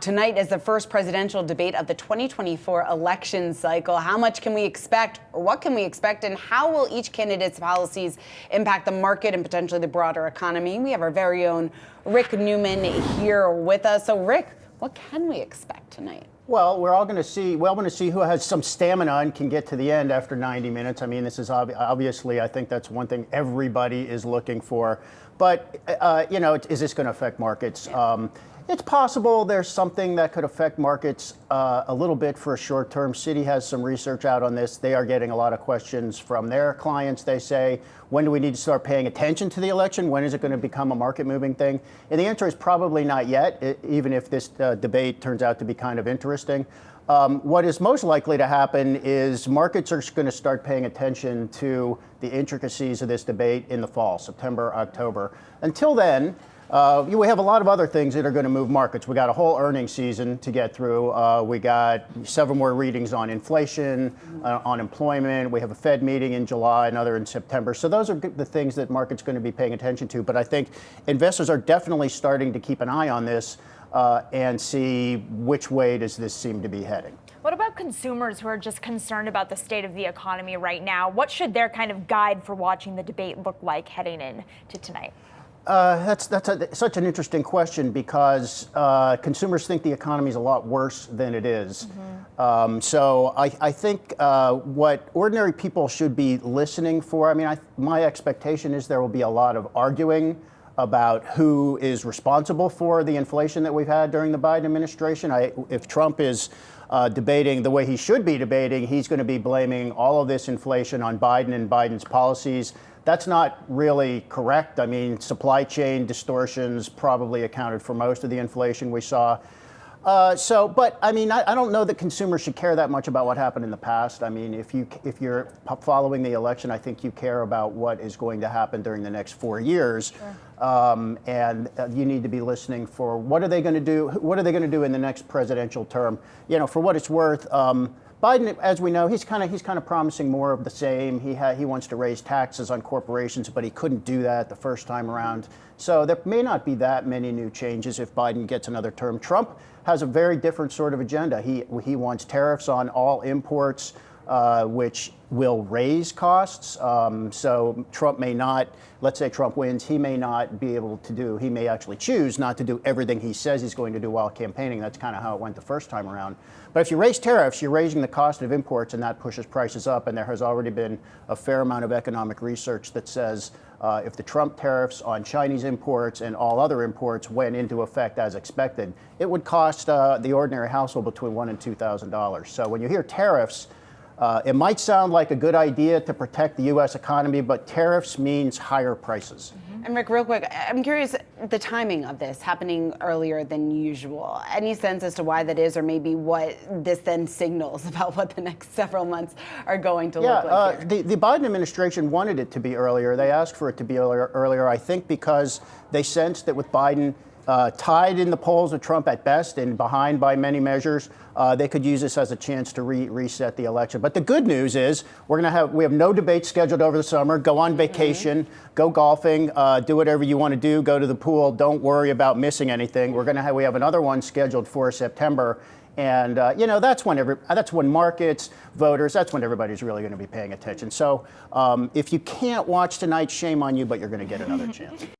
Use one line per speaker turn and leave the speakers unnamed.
tonight is the first presidential debate of the 2024 election cycle. How much can we expect, or what can we expect, and how will each candidate's policies impact the market and potentially the broader economy? We have our very own Rick Newman here with us. So, Rick, what can we expect tonight?
Well, we're all going to see. We're all going to see who has some stamina and can get to the end after 90 minutes. I mean, this is obviously, I think that's one thing everybody is looking for. But is this going to affect markets? Yeah. It's possible there's something that could affect markets a little bit for a short term. Citi has some research out on this. They are getting a lot of questions from their clients. They say, when do we need to start paying attention to the election? When is it going to become a market moving thing? And the answer is probably not yet, even if this debate turns out to be kind of interesting. What is most likely to happen is markets are going to start paying attention to the intricacies of this debate in the fall, September, October. Until then, we have a lot of other things that are going to move markets. We got a whole earnings season to get through. We got several more readings on inflation, unemployment. We have a Fed meeting in July, another in September. So those are the things that markets going to be paying attention to. But I think investors are definitely starting to keep an eye on this and see which way does this seem to be heading.
What about consumers who are just concerned about the state of the economy right now? What should their kind of guide for watching the debate look like heading into tonight?
That's such an interesting question because consumers think the economy is a lot worse than it is. Mm-hmm. So I think what ordinary people should be listening for, I mean, my expectation is there will be a lot of arguing about who is responsible for the inflation that we've had during the Biden administration. If Trump is debating the way he should be debating, he's going to be blaming all of this inflation on Biden and Biden's policies. That's not really correct. I mean, supply chain distortions probably accounted for most of the inflation we saw. But I mean, I don't know that consumers should care that much about what happened in the past. I mean, if you're following the election, I think you care about what is going to happen during the next 4 years. Sure. And you need to be listening for what are they going to do? What are they going to do in the next presidential term? You know, for what it's worth, Biden, as we know, he's kind of promising more of the same. He wants to raise taxes on corporations, but he couldn't do that the first time around. So there may not be that many new changes if Biden gets another term. Trump has a very different sort of agenda. He wants tariffs on all imports, which will raise costs. So Trump may not, let's say Trump wins, he may not be able to do, he may actually choose not to do everything he says he's going to do while campaigning. That's kind of how it went the first time around. But if you raise tariffs, you're raising the cost of imports, and that pushes prices up. And there has already been a fair amount of economic research that says if the Trump tariffs on Chinese imports and all other imports went into effect as expected, it would cost the ordinary household between $1,000 and $2,000. So when you hear tariffs, it might sound like a good idea to protect the U.S. economy, but tariffs means higher prices.
Mm-hmm. And Rick, real quick, I'm curious the timing of this happening earlier than usual. Any sense as to why that is, or maybe what this then signals about what the next several months are going to look like here?
The Biden administration wanted it to be earlier. They asked for it to be earlier, I think because they sensed that with Biden tied in the polls with Trump at best and behind by many measures, they could use this as a chance to reset the election. But the good news is we have no debates scheduled over the summer. Go on vacation, go golfing, do whatever you want to do. Go to the pool. Don't worry about missing anything. We have another one scheduled for September. And that's when markets, voters, that's when everybody's really going to be paying attention. So if you can't watch tonight, shame on you, but you're going to get another chance.